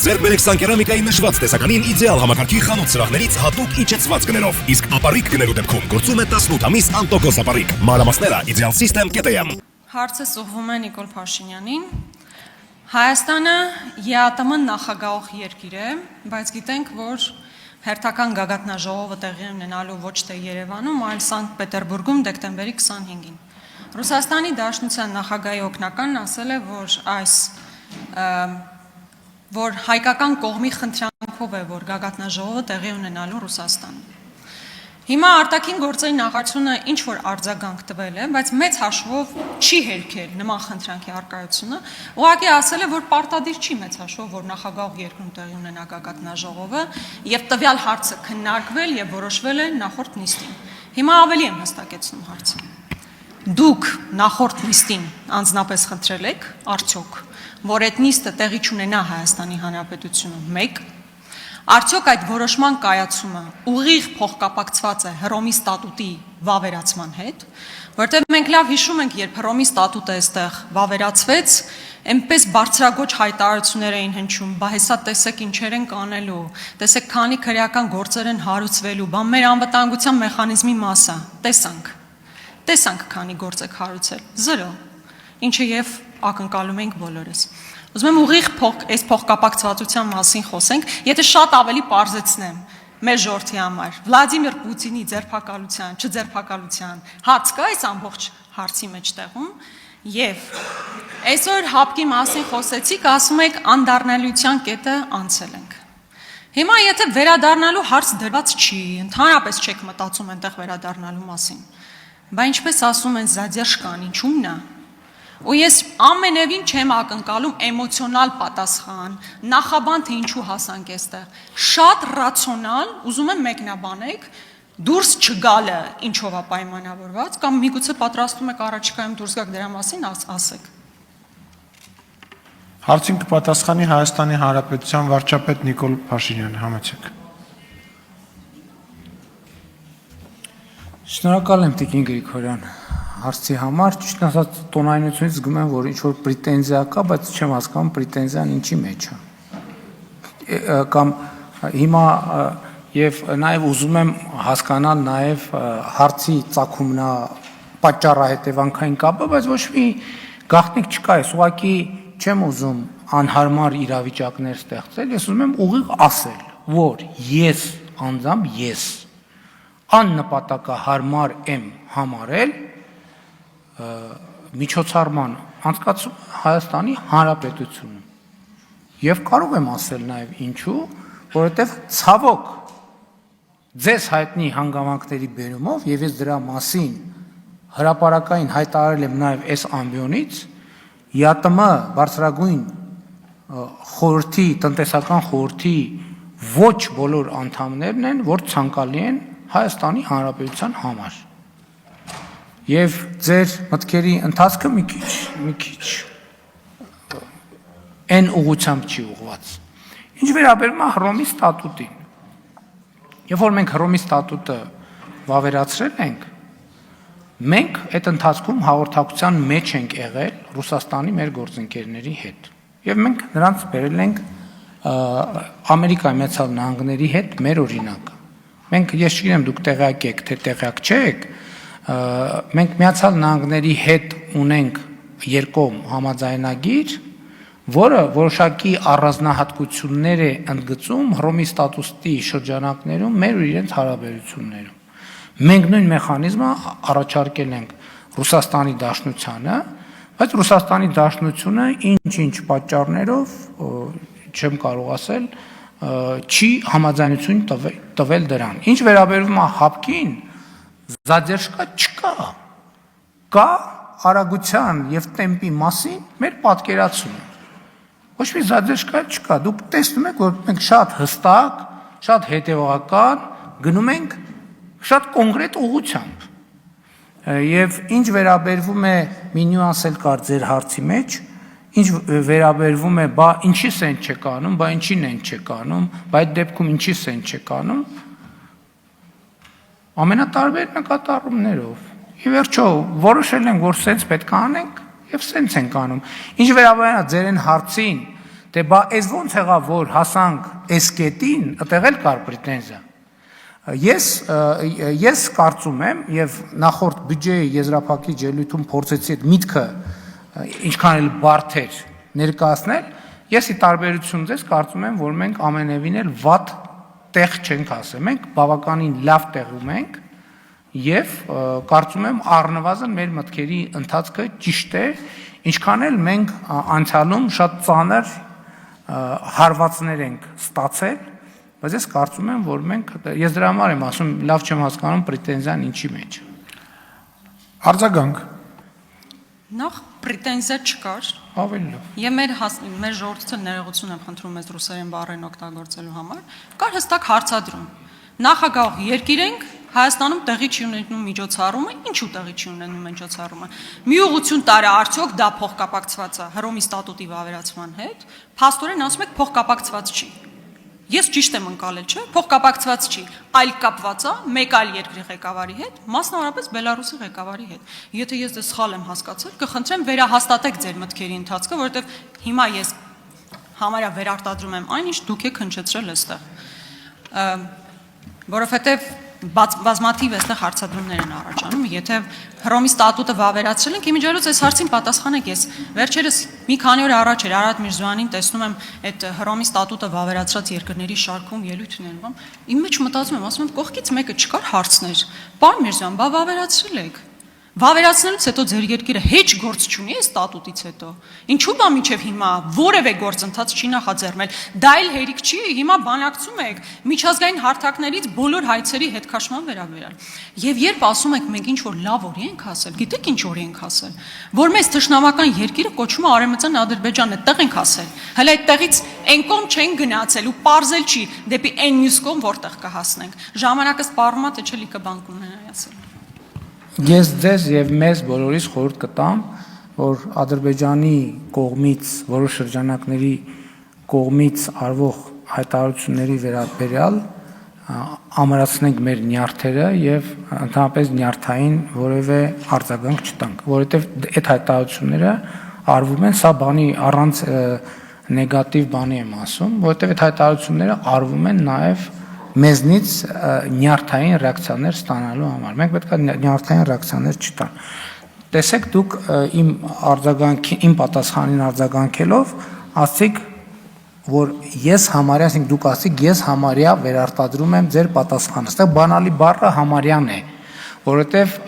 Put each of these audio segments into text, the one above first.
Ձեռք բերեք Սանկերամիկայի նշված տեսականին իդեալ համակարգի խանութ սրահներից հատուկ իջեցված գներով, իսկ ապառիկ գներու դեպքում գործում է 18 ամիս անտոկոս ապառիկ։ Մանրամասները idealsystem.am։ Հարցը ուղղվում է Նիկոլ Փաշինյանին։ Հայաստանը ԵԱՏՄ նախագահող երկիր է, բայց գիտենք, որ հերթական գագաթնաժողովը տեղի ունենալու ոչ թե Երևանում, այլ Սանկտ Պետերբուրգում դեկտեմբերի 25-ին։ Ռուսաստանի Դաշնության նախագահի օգնականն ասել է, որ հայկական կողմի խնդրանքով է, որ գագաթնաժողովը տեղի ունենալու Ռուսաստանում։ Հիմա արտաքին գործերի նախարարությունը ինչ որ արձագանք տվել է, բայց մեծ հաշվով չի հերքել նման խնդրանքի առկայությունը, ուղղակի ասել է, որ պարտադիր չի մեծ հաշվով, որ նախագահող երկրում տեղի ունենա գագաթնաժողովը, եւ տվյալ հարցը քննարկվել եւ որոշվել է նախորդ նիստին։ Հիմա ավելի եմ հստակեցնում հարցը։ Դուք նախորդ նիստին անձնապես խնդրել եք, արդյոք, որ այդ նիստը տեղի չունենա Հայաստանի Հանրապետությունում 1, արդյոք այդ որոշման կայացումը ուղիղ փոխկապակցված է Հռոմի ստատուտի վավերացման հետ, որտեղ մենք լավ հիշում ենք, երբ Հռոմի ստատուտը այստեղ վավերացվեց, այնպես բարձրագոչ հայտարարություններ էին հնչում, բա հեսա տեսեք ինչեր են կանելու, տեսեք քանի քրեական գործեր են հարուցվելու, բա մեր անվտանգության մեխանիզմի մասը, տեսանք քանի գործ եք հարուցել, 0, ինչը եւ ակնկալում ենք բոլորս։ Ուզում եմ ուղիղ այս փոխկապակցվածության մասին խոսենք, եթե շատ ավելի պարզեցնեմ մեր ժողովրդի համար, Վլադիմիր Պուտինի ձերբակալության, չձերբակալության հարց կա այս ամբողջ հարցի մեջտեղում, եւ այսօր հապկի մասին խոսեցիք, ասում եք անդառնալիության կետը անցել ենք։ Հիմա եթե վերադառնալու հարց դրված չի, ընդհանրապես չեք մտածում այնտեղ վերադառնալու մասին, բայց ինչպես ասում են զադերժկան, ինչու՞մն է։ Ու ես ամենևին չեմ ակնկալում էմոցիոնալ պատասխան, նախաբան թե ինչու հասանք այստեղ։ Շատ ռացիոնալ, ուզում եմ մեկնաբանեք, դուրս չգալը ինչով է պայմանավորված, կամ միգուցե պատրաստում եք առաջիկայում դուրս գաք դրա մասին ասեք։ Հարցին կպատասխանի Հայաստանի Հանրապետության վարչապետ Նիկոլ Փաշինյանը, համեցեք։ Շնորհակալ եմ Տիկին Գրիգորյան հարցի համար, ճիշտ ասած տոնայնությունից զգում եմ, որ ինչ-որ պրետենզիա կա, բայց չեմ հասկանում պրետենզիան ինչի մեջ է։ Կամ հիմա եւ նաեւ ուզում եմ հասկանալ նաեւ հարցի ծագումնա պատճառահետևանքային կապը, բայց ոչ մի գաղտնիք չկա, ես ուղղակի չեմ ուզում անհարմար իրավիճակներ ստեղծել, ես ուզում եմ ուղիղ ասել, որ ես անձամբ աննպատակահարմար եմ համարել միջոցառման անցկացում Հայաստանի Հանրապետությունում եւ կարող եմ ասել նաեւ ինչու, որովհետեւ ցավոք ձեզ հայտնի հանգամանքների բերումով եւ ես դրա մասին հրապարակային հայտարարել եմ նաեւ այս ամբիոնից ԵԱՏՄ բարձրագույն խորհրդի տնտեսական խորհրդի ոչ բոլոր անդամներն են, որ ցանկալի են Հայաստանի Հանրապետության համար։ Եվ ձեր մտքերի ընթացքը մի քիչ այն ուղղությամբ չի ուղղված։ Ինչ վերաբերում է Հռոմի ստատուտին։ Երբ որ մենք Հռոմի ստատուտը վավերացրել ենք, մենք այդ ընթացքում հաղորդակցության մեջ ենք եղել Ռուսաստանի մեր գործընկերների հետ։ Եվ մենք նրանց բերել ենք Ամերիկայի Միացյալ Նահանգների հետ մեր օրինակը։ Մենք ես չգիտեմ դուք տեղյակ եք, թե տեղյակ չեք, մենք Միացյալ Նահանգների հետ ունենք երկկողմ համաձայնագիր, որը որոշակի առանձնահատկություններ է ընդգծում Հռոմի ստատուտի շրջանակներում մեր ու իրենց հարաբերություններում։ Մենք նույն մեխանիզմը առաջարկել ենք Ռուսաստանի Դաշնությանը, բայց Ռուսաստանի Դաշնությունը ինչ-ինչ պատճառներով չեմ կարող ասել, չի համաձայնություն տվել դրան։ Ինչ վերաբերում է հապկին, զադերժկա չկա, կա արագության եւ տեմպի մասին մեր պատկերացումը։ Ոչ մի զադերժկա չկա, դուք տեսնում եք, որ մենք շատ հստակ, շատ հետևողական գնում ենք շատ կոնկրետ ուղղությամբ։ Եվ ինչ վերաբերվում է մի նյուանս էլ կար ձեր հարցի մեջ, ինչ վերաբերվում է, բա ինչի՞ս են չեք անում, բա ինչին են չեք անում, բա այդ դեպքում ինչի՞ս են չեք անում, ամենատարբեր նկատառումներով։ Ի վերջո, որոշել ենք, որ սենց պետք է անենք, եւ սենց ենք անում։ Ինչ վերաբերում է ձեր այն հարցին, Դե բա այս ոնց եղավ, որ հասանք այս կետին, այդտեղ էլ կար պրետենզիա։ Ես կարծում եմ եւ նախորդ բյուջեի եզրափակիչ ելույթում փորձեցի այդ միտքը ինչքան էլ բարդ էր ներկայացնել, ես ի տարբերություն ձեզ կարծում եմ, որ մենք ամենևին էլ վատ տեղ չենք ասել, մենք բավականին լավ տեղում ենք եւ կարծում եմ առնվազն մեր մտքերի ընթացքը ճիշտ է, ինչքան էլ մենք անցյալում շատ ծանր հարվածներ ենք ստացել, բայց ես կարծում եմ, որ ես դրա համար եմ ասում, լավ չեմ հասկանում պրետենզիան ինչի մեջ։ Արձագանք։ Նախ պրետենզիա չկար։ Ավելի լավ։ Եվ մեր ժողովրդը ներողություն եմ խնդրում մեզ ռուսերեն բառերն օգտագործելու համար, կար հստակ հարցադրում։ Նախագահ երկիր ենք, Հայաստանում տեղի չի ունենում միջոցառումը, ինչու տեղի չի ունենում միջոցառումը։ Մի ուղղություն տարա արդյոք դա փոխկապակցված է Հռոմի ստատուտի վավերացման հետ, փաստորեն ասում եք փոխկապակցված չի։ Ես ճիշտ եմ ընկալել, չէ՞, փոխկապակցված չի, այլ կապված է մեկ այլ երկրի ղեկավարի հետ, մասնավորապես Բելարուսի ղեկավարի հետ։ Եթե ես դες սխալ եմ հասկացել, կխնդրեմ վերահաստատեք ձեր մտքերի ընթացքը, որովհետև հիմա ես համարյա վերարտադրում եմ այն, ինչ դուք եք հնչեցրել այստեղ։ Որովհետև բազմաթիվ այստեղ հարցադրումներ են առաջանում, եթե Հռոմի ստատուտը վավերացրել ենք, իմիջիայլոց այս հարցին պատասխանեք ես։ Վերջերս մի քանի օր առաջ էր Արարատ Միրզոյանին տեսնում եմ այդ Հռոմի ստատուտը վավերացրած երկրների շարքում ելույթ ունենում, իմ մեջ մտածում եմ, ասում եմ, կողքից մեկը չկար հարցներ։ Պարոն Միրզոյան, բա վավերացրել եք։ Վավերացնելուց հետո ձեր երկիրը հեչ գործ չունի այս ստատուտից հետո։ Ինչու՞ բա մինչև հիմա որևէ գործընթաց չի նախաձեռնել։ Դա էլ հերիք չի, հիմա բանակցում եք միջազգային հարթակներից բոլոր հայցերի հետքաշման վերաբերյալ։ Եվ երբ ասում եք մենք ինչ որ լավ օրի ենք ասել, գիտեք ինչ օրի ենք ասել, որ մեզ թշնամական երկիրը կոչվում է Արևմտյան Ադրբեջանն, այդտեղ ենք ասել։ Հələ այդտեղից այն կողմ չեն գնացել ու պարզել չի դեպի այն մյուս կողմ որտեղ կհասնենք։ Ժամանակը սպառում է, թե չէ լիքը բան կունենայի ասել։ Ես ձեզ եւ մեզ բոլորիս խորհուրդ կտամ, որ Ադրբեջանի կողմից, որոշ շրջանակների կողմից արվող հայտարարությունների վերաբերյալ ամրացնենք մեր նյարդերը եւ ընդհանրապես նյարդային որևէ արձագանք չտանք, որովհետեւ այդ հայտարարությունները արվում են, սա բանի առանց նեգատիվ բանի եմ ասում, որովհետեւ այդ հայտարարությունները արվում են նաեւ մեզնից նյարդային ռեակցիաներ ստանալու համար։ Մենք պետք է նյարդային ռեակցիաներ չտան։ Տեսեք դուք իմ պատասխանին արձագանքելով ասցիք, որ ես համարյա, ասենք դուք ասցիք, ես համարյա վերարտադրում եմ ձեր պատասխանը։ Այստեղ բանալի բառը համարյան է, որովհետև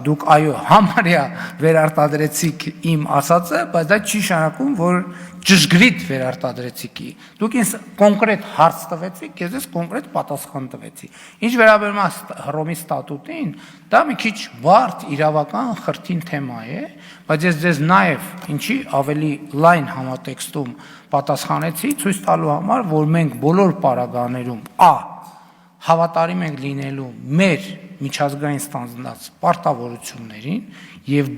դուք այո համարյա վերարտադրեցիք իմ ասածը, բայց դա չի նշանակում, որ ճշգրիտ վերարտադրեցիք։ Դուք ինձ կոնկրետ հարց տվեցիք, ես ձեզ կոնկրետ պատասխան տվեցի։ Ինչ վերաբերում է Հռոմի ստատուտին, դա մի քիչ բարդ իրավական խրթին թեմա է, բայց ես ձեզ նաև ինչի ավելի լայն համատեքստում պատասխանեցի, ցույց տալու համար, որ մենք բոլոր պարագաներում հավատարիմ ենք լինելու մեր միջազգային ստանդարտ պարտավորություններին եւ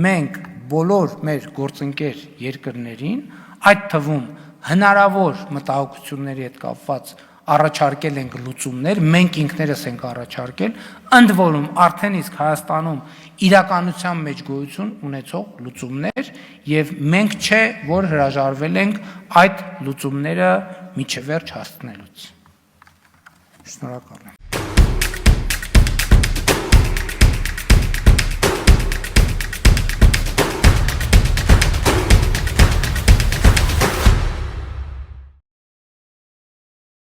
մենք բոլոր մեր գործընկեր երկրներին, այդ թվում հնարավոր մտահոգությունների հետ կապված առաջարկել ենք լուծումներ, մենք ինքներս ենք առաջարկել, ընդ որում արդեն իսկ Հայաստանում իրականության մեջ գոյություն ունեցող լուծումներ եւ մենք չէ որ հրաժարվել ենք այդ լուծումները միջևերջ հասցնելուց։ Շնորհակալ եմ։